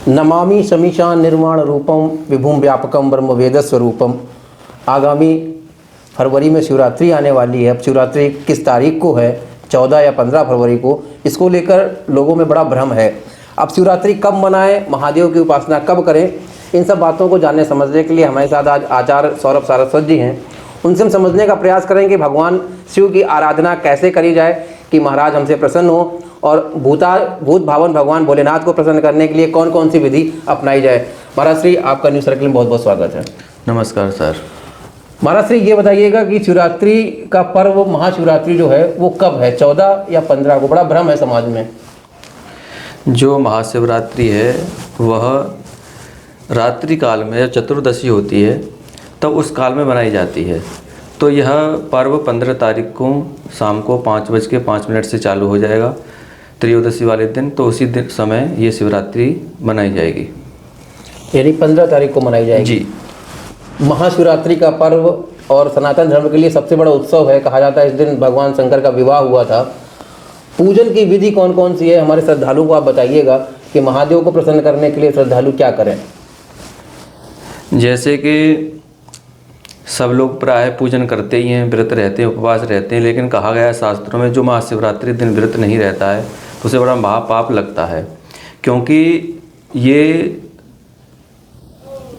नमामि शमीशान निर्वाण रूपम विभुम व्यापकम ब्रह्म वेद स्वरूपम। आगामी फरवरी में शिवरात्रि आने वाली है। अब शिवरात्रि किस तारीख को है, 14 या 15 फरवरी को, इसको लेकर लोगों में बड़ा भ्रम है। अब शिवरात्रि कब मनाएं, महादेव की उपासना कब करें, इन सब बातों को जानने समझने के लिए हमारे साथ आज आचार्य सौरभ सारस्वत जी हैं। उनसे हम समझने का प्रयास करें कि भगवान शिव की आराधना कैसे करी जाए कि महाराज हमसे प्रसन्न हो, और भूत भावन भगवान भोलेनाथ को प्रसन्न करने के लिए कौन कौन सी विधि अपनाई जाए। महाराज श्री, आपका न्यूज़ सर्कल में बहुत बहुत स्वागत है। नमस्कार सर। महाराज श्री, ये बताइएगा कि शिवरात्रि का पर्व, महाशिवरात्रि जो है वो कब है, 14 या 15 को? बड़ा भ्रम है समाज में। जो महाशिवरात्रि है वह रात्रि काल में चतुर्दशी होती है तब उस काल में बनाई जाती है। तो यह पर्व 15 तारीख को शाम को 5:05 से चालू हो जाएगा, त्रयोदशी वाले दिन। तो उसी दिन समय ये शिवरात्रि मनाई जाएगी, यानी 15 तारीख को मनाई जाएगी जी। महाशिवरात्रि का पर्व और सनातन धर्म के लिए सबसे बड़ा उत्सव है। कहा जाता है इस दिन भगवान शंकर का विवाह हुआ था। पूजन की विधि कौन कौन सी है, हमारे श्रद्धालु को आप बताइएगा कि महादेव को प्रसन्न करने के लिए श्रद्धालु क्या करें। जैसे कि सब लोग प्राय पूजन करते ही हैं, व्रत रहते हैं, उपवास रहते हैं, लेकिन कहा गया है शास्त्रों में जो महाशिवरात्रि दिन व्रत नहीं रहता है तो उसे बड़ा महापाप लगता है, क्योंकि ये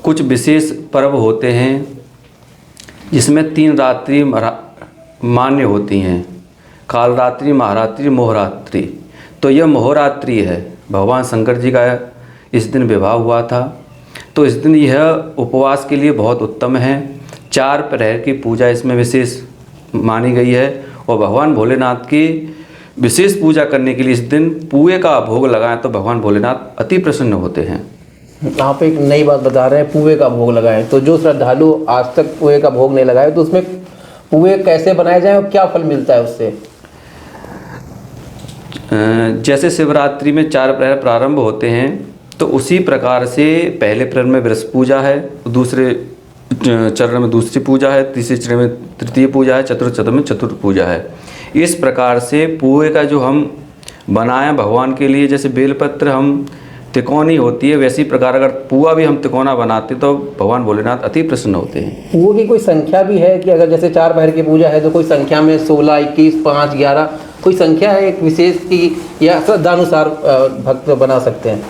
कुछ विशेष पर्व होते हैं जिसमें 3 रात्रि मान्य होती हैं, कालरात्रि, महारात्रि, मोहरात्रि। तो यह मोहरात्रि है, भगवान शंकर जी का इस दिन विवाह हुआ था। तो इस दिन यह उपवास के लिए बहुत उत्तम है। 4 प्रहर की पूजा इसमें विशेष मानी गई है, और भगवान भोलेनाथ की विशेष पूजा करने के लिए इस दिन पुए का भोग लगाएं तो भगवान भोलेनाथ अति प्रसन्न होते हैं। आप एक नई बात बता रहे हैं, पुए का भोग लगाएं। तो जो श्रद्धालु आज तक पुए का भोग नहीं लगाए तो उसमें पुए कैसे बनाए जाएं और क्या फल मिलता है उससे? जैसे शिवरात्रि में 4 प्रहर प्रारंभ होते हैं तो उसी प्रकार से पहले प्रहर में वृष पूजा है, दूसरे चरण में दूसरी पूजा है, तीसरे चरण में तृतीय पूजा है, चतुर्थ चरण में चतुर्थ पूजा है। इस प्रकार से पुए का जो हम बनाएं भगवान के लिए, जैसे बेलपत्र हम तिकोनी होती है, वैसी प्रकार अगर पुआ भी हम तिकोना बनाते तो भगवान भोलेनाथ अति प्रसन्न होते हैं। पुए की कोई संख्या भी है कि अगर जैसे 4 प्रहर की पूजा है तो कोई संख्या में 16, 21, 5, 11 कोई संख्या है एक विशेष की, या श्रद्धानुसार भक्त बना सकते हैं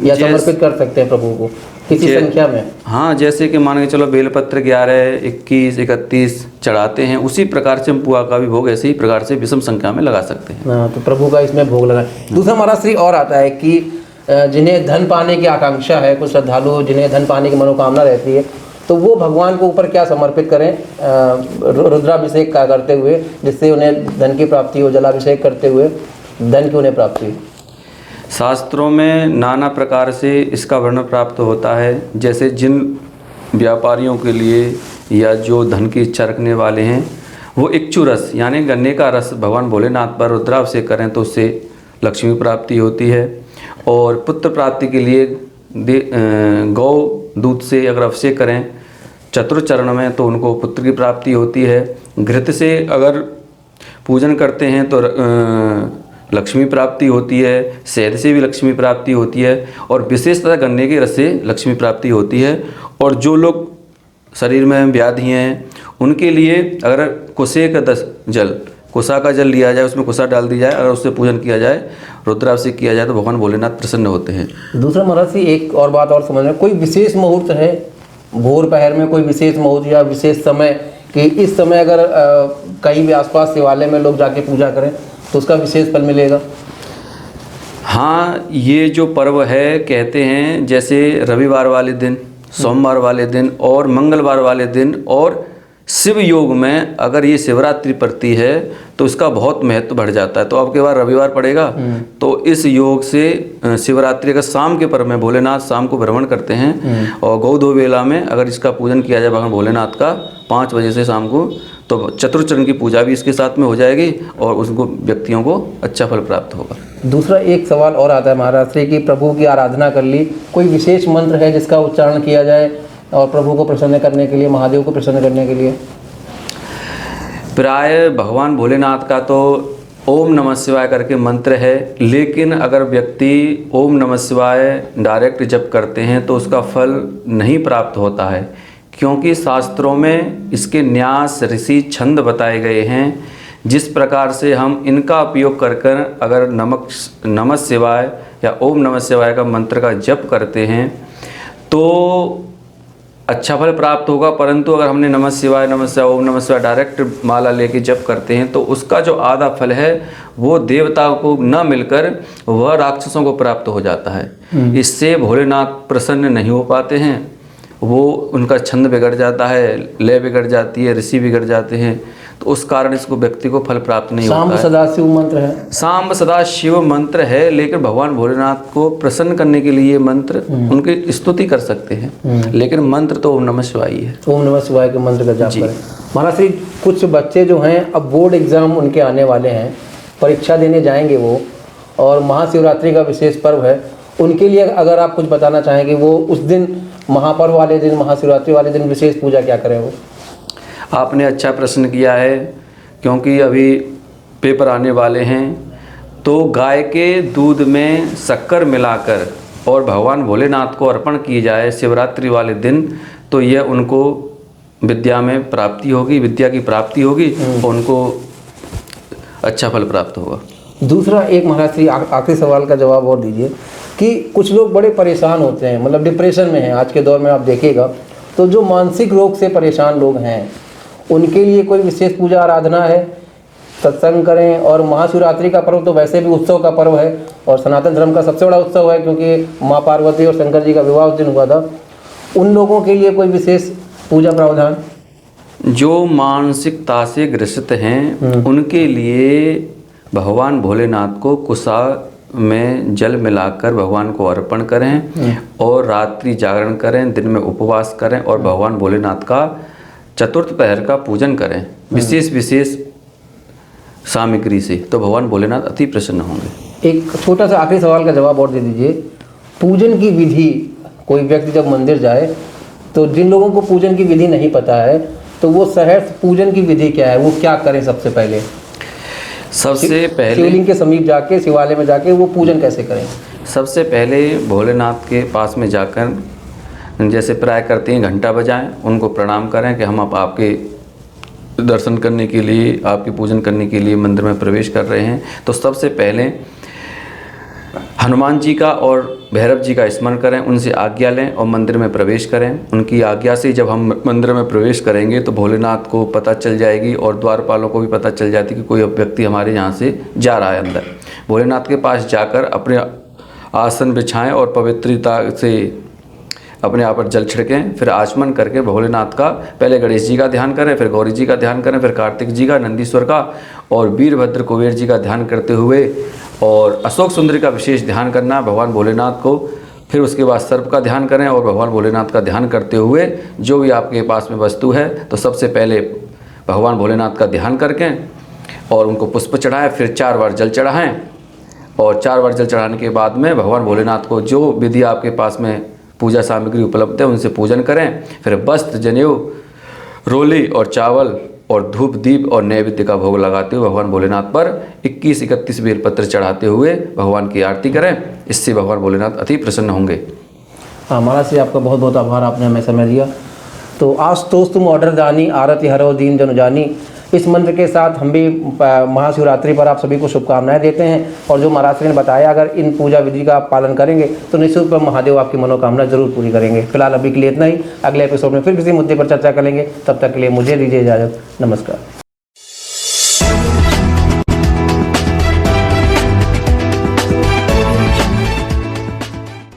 या समर्पित कर सकते हैं प्रभु को किसी संख्या में? हाँ, जैसे कि मान के चलो बेलपत्र 11, 21, 31 चढ़ाते हैं, उसी प्रकार से हम पुआ का भी भोग ऐसे ही प्रकार से विषम संख्या में लगा सकते हैं। हाँ, तो प्रभु का इसमें भोग लगा। दूसरा महाराज श्री और आता है कि जिन्हें धन पाने की आकांक्षा है, कुछ श्रद्धालु जिन्हें धन पाने की मनोकामना रहती है, तो वो भगवान को ऊपर क्या समर्पित करें रुद्राभिषेक का करते हुए, जिससे उन्हें धन की प्राप्ति हो, जलाभिषेक करते हुए धन की उन्हें प्राप्ति हो? शास्त्रों में नाना प्रकार से इसका वर्णन प्राप्त होता है। जैसे जिन व्यापारियों के लिए या जो धन की इच्छा रखने वाले हैं वो इच्छु रस यानी गन्ने का रस भगवान भोलेनाथ पर रुद्राभिषेक करें तो उससे लक्ष्मी प्राप्ति होती है। और पुत्र प्राप्ति के लिए गौ दूध से अगर अभिषेक करें चतुर्थ चरण में तो उनको पुत्र की प्राप्ति होती है। घृत से अगर पूजन करते हैं तो लक्ष्मी प्राप्ति होती है, शहद से भी लक्ष्मी प्राप्ति होती है, और विशेषतः गन्ने के रस से लक्ष्मी प्राप्ति होती है। और जो लोग शरीर में व्याधि हैं उनके लिए अगर कुसे का कुसा का जल लिया जाए, उसमें कुसा डाल दी जाए, अगर उससे पूजन किया जाए, रुद्राभिषेक किया जाए तो भगवान भोलेनाथ प्रसन्न होते हैं। दूसरा महाराज जी एक और बात और समझ में, कोई विशेष मुहूर्त है भोर पहर में, कोई विशेष मुहूर्त या विशेष समय कि इस समय अगर कहीं भी आसपास शिवालय में लोग जाके पूजा करें तो उसका विशेष फल मिलेगा? हाँ, ये जो पर्व है कहते हैं जैसे रविवार वाले दिन, सोमवार वाले दिन और मंगलवार वाले दिन और शिव योग में अगर ये शिवरात्रि पड़ती है तो इसका बहुत महत्व बढ़ जाता है। तो अब के बार रविवार पड़ेगा तो इस योग से शिवरात्रि का शाम के पर्व में भोलेनाथ शाम को भ्रमण करते हैं, और गौ वेला में अगर इसका पूजन किया जाए भगवान भोलेनाथ का 5 बजे से शाम को, तो चतुर्चरण की पूजा भी इसके साथ में हो जाएगी और उसको व्यक्तियों को अच्छा फल प्राप्त होगा। दूसरा एक सवाल और आता है महाराज से कि प्रभु की आराधना कर ली, कोई विशेष मंत्र है जिसका उच्चारण किया जाए और प्रभु को प्रसन्न करने के लिए, महादेव को प्रसन्न करने के लिए? प्राय भगवान भोलेनाथ का तो ओम नमः शिवाय करके मंत्र है, लेकिन अगर व्यक्ति ओम नमः शिवाय डायरेक्ट जप करते हैं तो उसका फल नहीं प्राप्त होता है, क्योंकि शास्त्रों में इसके न्यास ऋषि छंद बताए गए हैं। जिस प्रकार से हम इनका उपयोग कर कर अगर नमः शिवाय या ओम नमः शिवाय का मंत्र का जप करते हैं तो अच्छा फल प्राप्त होगा, परंतु अगर हमने नमः शिवाय ओम नमः शिवाय डायरेक्ट माला लेके जप करते हैं तो उसका जो आधा फल है वो देवताओं को न मिलकर वह राक्षसों को प्राप्त हो जाता है। इससे भोलेनाथ प्रसन्न नहीं हो पाते हैं, वो उनका छंद बिगड़ जाता है, लय बिगड़ जाती है, ऋषि बिगड़ जाते हैं, तो उस कारण इसको व्यक्ति को फल प्राप्त नहीं होता है। सांब सदाशिव मंत्र है, सांब सदाशिव मंत्र है, लेकिन भगवान भोलेनाथ को प्रसन्न करने के लिए मंत्र उनकी स्तुति कर सकते हैं, लेकिन मंत्र तो ओम नमः शिवाय ही है। ओम नमः शिवाय के मंत्र का जाप करें। महाराज श्री, कुछ बच्चे जो हैं अब बोर्ड एग्जाम उनके आने वाले हैं, परीक्षा देने जाएंगे वो, और महाशिवरात्रि का विशेष पर्व है, उनके लिए अगर आप कुछ बताना चाहेंगे, वो उस दिन महापर्व वाले दिन, महाशिवरात्रि वाले दिन विशेष पूजा क्या करें वो? आपने अच्छा प्रश्न किया है, क्योंकि अभी पेपर आने वाले हैं। तो गाय के दूध में शक्कर मिलाकर और भगवान भोलेनाथ को अर्पण की जाए शिवरात्रि वाले दिन, तो यह उनको विद्या में प्राप्ति होगी, विद्या की प्राप्ति होगी और उनको अच्छा फल प्राप्त होगा। दूसरा एक महाराज श्री आखिरी सवाल का जवाब और दीजिए कि कुछ लोग बड़े परेशान होते हैं, मतलब डिप्रेशन में हैं आज के दौर में, आप देखिएगा तो जो मानसिक रोग से परेशान लोग हैं उनके लिए कोई विशेष पूजा आराधना है? सत्संग करें, और महाशिवरात्रि का पर्व तो वैसे भी उत्सव का पर्व है और सनातन धर्म का सबसे बड़ा उत्सव है, क्योंकि माँ पार्वती और शंकर जी का विवाह उस दिन हुआ था। उन लोगों के लिए कोई विशेष पूजा प्रावधान? जो मानसिकता से ग्रसित हैं उनके लिए भगवान भोलेनाथ को कुसा में जल मिलाकर भगवान को अर्पण करें और रात्रि जागरण करें, दिन में उपवास करें और भगवान भोलेनाथ का चतुर्थ पहर का पूजन करें विशेष सामग्री से, तो भगवान भोलेनाथ अति प्रसन्न होंगे। एक छोटा सा आखिरी सवाल का जवाब और दे दीजिए। पूजन की विधि, कोई व्यक्ति जब मंदिर जाए तो जिन लोगों को पूजन की विधि नहीं पता है तो वो सहर्ष पूजन की विधि क्या है, वो क्या करें? सबसे पहले शिवलिंग के समीप जाके, शिवालय में जाके वो पूजन कैसे करें? सबसे पहले भोलेनाथ के पास में जाकर जैसे प्राय करते हैं घंटा बजाएं, उनको प्रणाम करें कि हम अब आपके दर्शन करने के लिए, आपकी पूजन करने के लिए मंदिर में प्रवेश कर रहे हैं। तो सबसे पहले हनुमान जी का और भैरव जी का स्मरण करें, उनसे आज्ञा लें और मंदिर में प्रवेश करें। उनकी आज्ञा से जब हम मंदिर में प्रवेश करेंगे तो भोलेनाथ को पता चल जाएगी और द्वारपालों को भी पता चल जाती कि कोई व्यक्ति हमारे यहाँ से जा रहा है अंदर। भोलेनाथ के पास जाकर अपने आसन बिछाएं और पवित्रता से अपने आप पर जल छिड़कें, फिर आचमन करके भोलेनाथ का पहले गणेश जी का ध्यान करें, फिर गौरी जी का ध्यान करें, फिर कार्तिक जी का, नंदीश्वर का और वीरभद्र कुबेर जी का ध्यान करते हुए और अशोक सुंदरी का विशेष ध्यान करना है भगवान भोलेनाथ को। फिर उसके बाद सर्प का ध्यान करें और भगवान भोलेनाथ का ध्यान करते हुए जो भी आपके पास में वस्तु है तो सबसे पहले भगवान भोलेनाथ का ध्यान करके और उनको पुष्प चढ़ाएं, फिर 4 बार जल चढ़ाएं और 4 बार जल चढ़ाने के बाद में भगवान भोलेनाथ को जो विधि आपके पास में पूजा सामग्री उपलब्ध है उनसे पूजन करें। फिर वस्त्र, जनेऊ, रोली और चावल और धूप, दीप और नैवेद्य का भोग लगाते हुए भगवान भोलेनाथ पर 21-31 बेलपत्र चढ़ाते हुए भगवान की आरती करें। इससे भगवान भोलेनाथ अति प्रसन्न होंगे। हाँ महाराज जी, आपका बहुत बहुत आभार, आपने हमें समय दिया। तो आशुतोष तुम ऑर्डर दानी, आरती हरो दीन जन जानी, इस मंत्र के साथ हम भी महाशिवरात्रि पर आप सभी को शुभकामनाएं देते हैं। और जो महाराज ने बताया, अगर इन पूजा विधि का आप पालन करेंगे तो निश्चित रूप से महादेव आपकी मनोकामना जरूर पूरी करेंगे। फिलहाल अभी के लिए इतना ही, अगले एपिसोड में फिर किसी मुद्दे पर चर्चा करेंगे। तब तक के लिए मुझे दीजिए इजाज़त। नमस्कार।